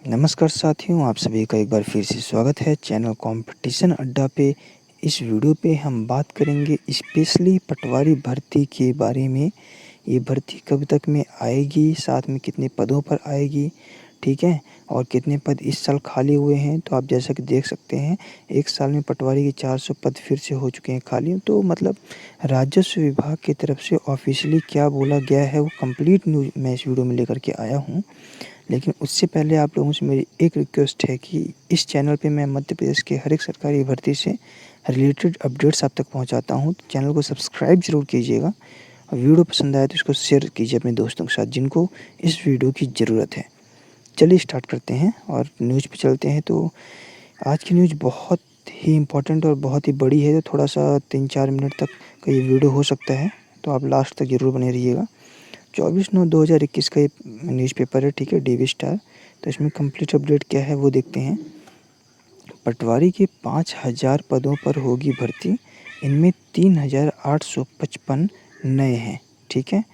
नमस्कार साथियों, आप सभी का एक बार फिर से स्वागत है चैनल कंपटीशन अड्डा पे। इस वीडियो पे हम बात करेंगे स्पेशली पटवारी भर्ती के बारे में। ये भर्ती कब तक में आएगी, साथ में कितने पदों पर आएगी, ठीक है, और कितने पद इस साल खाली हुए हैं। तो आप जैसा कि देख सकते हैं, एक साल में पटवारी के 400 पद फिर से हो चुके हैं खाली। तो मतलब राजस्व विभाग की तरफ से ऑफिशियली क्या बोला गया है वो कंप्लीट न्यूज़ मैं इस वीडियो में लेकर के आया हूँ। लेकिन उससे पहले आप लोगों से मेरी एक रिक्वेस्ट है कि इस चैनल पे मैं मध्य प्रदेश के हर एक सरकारी भर्ती से रिलेटेड अपडेट्स आप तक पहुंचाता हूं। तो चैनल को सब्सक्राइब ज़रूर कीजिएगा और वीडियो पसंद आए तो इसको शेयर कीजिए अपने दोस्तों के साथ जिनको इस वीडियो की ज़रूरत है। चलिए स्टार्ट करते हैं और न्यूज़ पे चलते हैं। तो आज की न्यूज़ बहुत ही इम्पोर्टेंट और बहुत ही बड़ी है। तो थोड़ा सा 3-4 मिनट तक का ये वीडियो हो सकता है, तो आप लास्ट तक ज़रूर बने रहिएगा। 24/9/2021 का ये न्यूज़पेपर है, ठीक है, डेली स्टार। तो इसमें कंप्लीट अपडेट क्या है वो देखते हैं। पटवारी के 5000 पदों पर होगी भर्ती, इनमें 3855 नए हैं, ठीक है।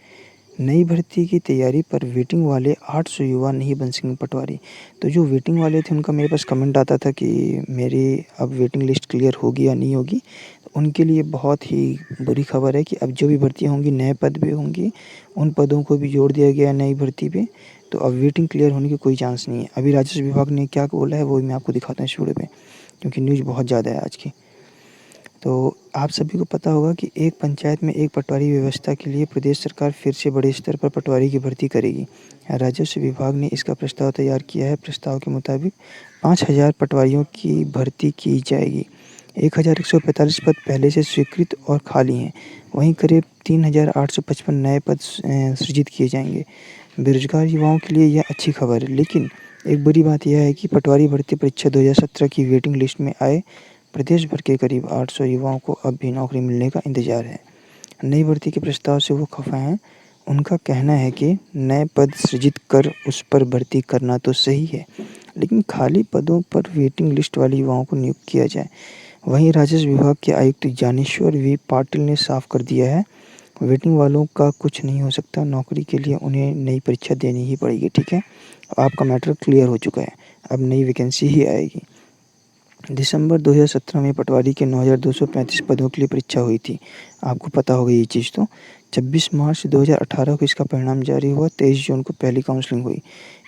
नई भर्ती की तैयारी पर वेटिंग वाले 800 युवा नहीं बन सकेंगे पटवारी। तो जो वेटिंग वाले थे उनका मेरे पास कमेंट आता था कि मेरी अब वेटिंग लिस्ट क्लियर होगी या नहीं होगी। तो उनके लिए बहुत ही बुरी खबर है कि अब जो भी भर्तियाँ होंगी, नए पद भी होंगी, उन पदों को भी जोड़ दिया गया है नई भर्ती पे। तो अब वेटिंग क्लियर होने की कोई चांस नहीं है। अभी राजस्व विभाग ने क्या बोला है वो भी मैं आपको दिखाता हूँ इस वीडियो पे, क्योंकि न्यूज़ बहुत ज़्यादा है आज की। तो आप सभी को पता होगा कि एक पंचायत में एक पटवारी व्यवस्था के लिए प्रदेश सरकार फिर से बड़े स्तर पर पटवारी की भर्ती करेगी। राजस्व विभाग ने इसका प्रस्ताव तैयार किया है। प्रस्ताव के मुताबिक 5000 पटवारियों की भर्ती की जाएगी। 1145 पद पहले से स्वीकृत और खाली हैं। वहीं करीब 3855 नए पद सृजित किए जाएंगे। बेरोजगार युवाओं के लिए यह अच्छी खबर है, लेकिन एक बुरी बात यह है कि पटवारी भर्ती परीक्षा 2017 की वेटिंग लिस्ट में आए प्रदेश भर के करीब 800 युवाओं को अब भी नौकरी मिलने का इंतजार है। नई भर्ती के प्रस्ताव से वो खफा हैं। उनका कहना है कि नए पद सृजित कर उस पर भर्ती करना तो सही है, लेकिन खाली पदों पर वेटिंग लिस्ट वाले युवाओं को नियुक्त किया जाए। वहीं राजस्व विभाग के आयुक्त ज्ञानेश्वर वी पाटिल ने साफ कर दिया है, वेटिंग वालों का कुछ नहीं हो सकता। नौकरी के लिए उन्हें नई परीक्षा देनी ही पड़ेगी, ठीक है। आपका मैटर क्लियर हो चुका है, अब नई वैकेंसी ही आएगी। दिसंबर 2017 में पटवारी के 9235 पदों के लिए परीक्षा हुई थी। आपको पता होगा ये चीज़। तो 26 मार्च 2018 को इसका परिणाम जारी हुआ। 23 जून को पहली काउंसलिंग हुई।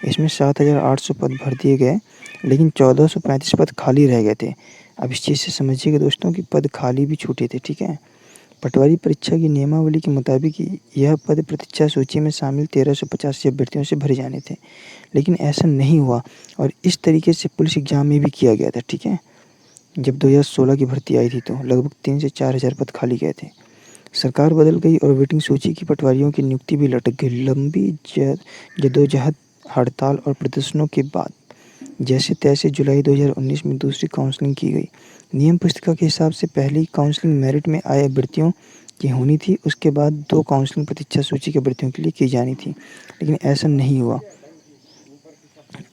इसमें 7800 पद भर दिए गए, लेकिन 1435 पद खाली रह गए थे। अब इस चीज़ से समझिएगा दोस्तों कि पद खाली भी छूटे थे, ठीक है। पटवारी परीक्षा की नियमावली के मुताबिक यह पद प्रतीक्षा सूची में शामिल 1385 अभ्यर्थियों से भरे जाने थे, लेकिन ऐसा नहीं हुआ और इस तरीके से पुलिस एग्ज़ाम में भी किया गया था, ठीक है। जब 2016 की भर्ती आई थी तो लगभग 3 से 4 हज़ार पद खाली गए थे। सरकार बदल गई और वेटिंग सूची की पटवारियों की नियुक्ति भी लटक गई। लंबी जद्दोजहद, हड़ताल और प्रदर्शनों के बाद जैसे तैसे जुलाई 2019 में दूसरी काउंसलिंग की गई। नियम पुस्तिका के हिसाब से पहली काउंसलिंग मेरिट में आए अभ्यर्थियों की होनी थी, उसके बाद 2 काउंसलिंग प्रतीक्षा सूची के अभ्यर्थियों के लिए की जानी थी, लेकिन ऐसा नहीं हुआ।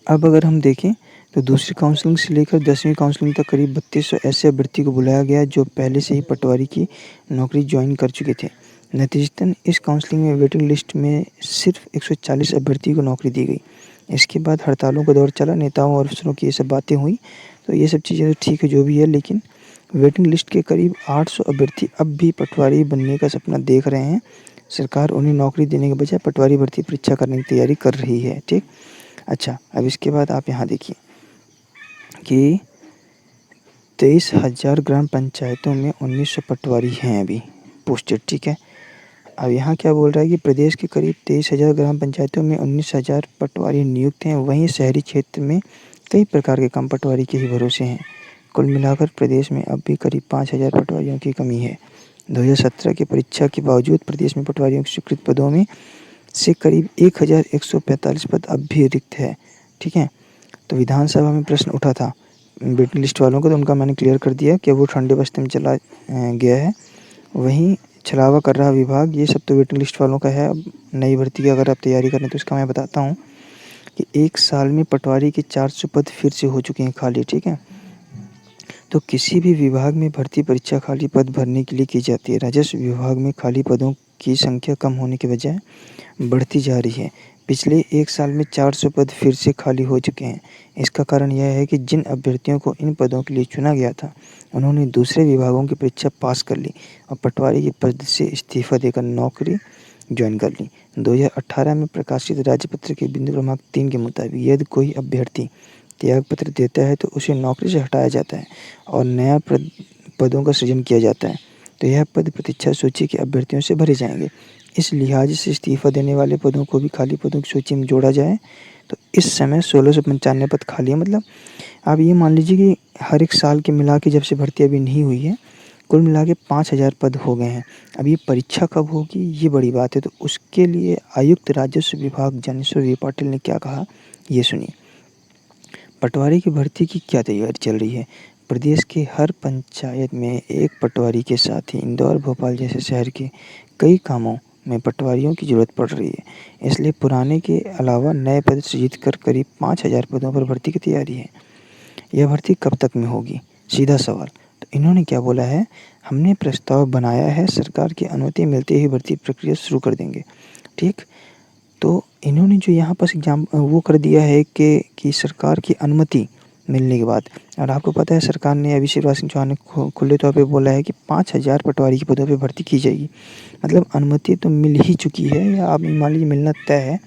अब अगर हम देखें तो दूसरी काउंसलिंग से लेकर 10वीं काउंसलिंग तक करीब 3200 ऐसे अभ्यर्थी को बुलाया गया जो पहले से ही पटवारी की नौकरी ज्वाइन कर चुके थे। नतीजतन इस काउंसलिंग में वेटिंग लिस्ट में सिर्फ 140 अभ्यर्थी को नौकरी दी गई। इसके बाद हड़तालों का दौर चला, नेताओं और अफसरों की ये सब बातें हुई। तो ये सब चीज़ें तो ठीक है जो भी है, लेकिन वेटिंग लिस्ट के करीब 800 अभ्यर्थी अब भी पटवारी बनने का सपना देख रहे हैं। सरकार उन्हें नौकरी देने के बजाय पटवारी भर्ती परीक्षा करने की तैयारी कर रही है, ठीक। अच्छा, अब इसके बाद आप यहाँ देखिए कि 23,000 ग्राम पंचायतों में 1900 पटवारी हैं अभी पोस्टेड, ठीक है। अब यहाँ क्या बोल रहा है कि प्रदेश के करीब 23,000 ग्राम पंचायतों में 19,000 पटवारी नियुक्त हैं। वहीं शहरी क्षेत्र में कई प्रकार के काम पटवारी के ही भरोसे हैं। कुल मिलाकर प्रदेश में अब भी करीब 5,000 पटवारियों की कमी है। 2017 की परीक्षा के बावजूद प्रदेश में पटवारियों के स्वीकृत पदों में से करीब 1145 पद अब भी रिक्त है, ठीक है। तो विधानसभा में प्रश्न उठा था वेटिंग लिस्ट वालों को, तो उनका मैंने क्लियर कर दिया कि वो ठंडे बस्ते में चला गया है। वहीं छलावा कर रहा विभाग, ये सब तो वेटिंग लिस्ट वालों का है। अब नई भर्ती की अगर आप तैयारी करें तो इसका मैं बताता हूँ कि एक साल में पटवारी के 400 पद फिर से हो चुके हैं खाली, ठीक है। तो किसी भी विभाग में भर्ती परीक्षा खाली पद भरने के लिए की जाती है। राजस्व विभाग में खाली पदों की संख्या कम होने के बजाय बढ़ती जा रही है। पिछले 1 साल में 400 पद फिर से खाली हो चुके हैं। इसका कारण यह है कि जिन अभ्यर्थियों को इन पदों के लिए चुना गया था, उन्होंने दूसरे विभागों की परीक्षा पास कर ली और पटवारी के पद से इस्तीफ़ा देकर नौकरी जॉइन कर ली। 2018 में प्रकाशित राजपत्र के बिंदु क्रमांक 3 के मुताबिक यदि कोई अभ्यर्थी त्यागपत्र देता है तो उसे नौकरी से हटाया जाता है और नया पदों का सृजन किया जाता है। तो यह पद प्रतीक्षा सूची के अभ्यर्थियों से भरे जाएंगे। इस लिहाज से इस्तीफ़ा देने वाले पदों को भी खाली पदों की सूची में जोड़ा जाए तो इस समय 1695 पद खाली है। मतलब आप ये मान लीजिए कि हर एक साल के मिला के जब से भर्ती अभी नहीं हुई है, कुल मिला के 5000 पद हो गए हैं। अब ये परीक्षा कब होगी, ये बड़ी बात है। तो उसके लिए आयुक्त राजस्व विभाग ज्ञानेश्वर वी पाटिल ने क्या कहा, ये सुनिए। पटवारी की भर्ती की क्या तैयारी चल रही है। प्रदेश के हर पंचायत में एक पटवारी के साथ ही इंदौर, भोपाल जैसे शहर के कई कामों में पटवारियों की ज़रूरत पड़ रही है। इसलिए पुराने के अलावा नए पद सृजित कर करीब 5000 पदों पर भर्ती की तैयारी है। यह भर्ती कब तक में होगी, सीधा सवाल। तो इन्होंने क्या बोला है, हमने प्रस्ताव बनाया है, सरकार की अनुमति मिलते ही भर्ती प्रक्रिया शुरू कर देंगे। ठीक, तो इन्होंने जो यहाँ पर वो कर दिया है कि सरकार की अनुमति मिलने के बाद, और आपको पता है सरकार ने अभी शिवराज सिंह चौहान ने खुले तौर पे बोला है कि 5000 पटवारी के पदों पे भर्ती की जाएगी। मतलब अनुमति तो मिल ही चुकी है, या आप मान लीजिए मिलना तय है,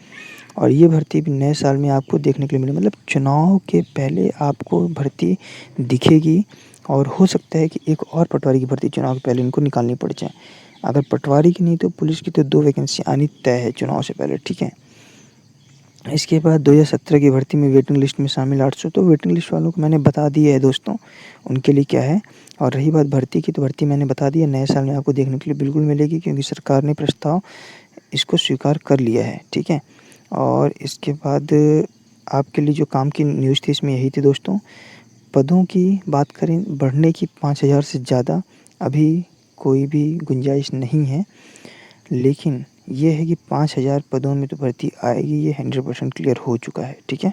और ये भर्ती भी नए साल में आपको देखने के लिए मिले। मतलब चुनाव के पहले आपको भर्ती दिखेगी और हो सकता है कि एक और पटवारी की भर्ती चुनाव के पहले इनको निकालनी पड़ जाए। अगर पटवारी की नहीं तो पुलिस की तो 2 वैकेंसी आनी तय है चुनाव से पहले, ठीक है। इसके बाद 2017 की भर्ती में वेटिंग लिस्ट में शामिल 800, तो वेटिंग लिस्ट वालों को मैंने बता दिया है दोस्तों, उनके लिए क्या है। और रही बात भर्ती की, तो भर्ती मैंने बता दी है, नए साल में आपको देखने के लिए बिल्कुल मिलेगी, क्योंकि सरकार ने प्रस्ताव इसको स्वीकार कर लिया है, ठीक है। और इसके बाद आपके लिए जो काम की न्यूज़ थी इसमें यही थी दोस्तों। पदों की बात करें बढ़ने की 5000 से ज़्यादा अभी कोई भी गुंजाइश नहीं है, लेकिन ये है कि 5000 पदों में तो भर्ती आएगी, ये 100% क्लियर हो चुका है, ठीक है।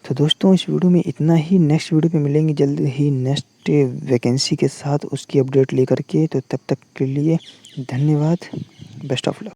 तो दोस्तों इस वीडियो में इतना ही। नेक्स्ट वीडियो पे मिलेंगे जल्द ही नेक्स्ट वैकेंसी के साथ, उसकी अपडेट लेकर के। तो तब तक के लिए धन्यवाद, बेस्ट ऑफ लक।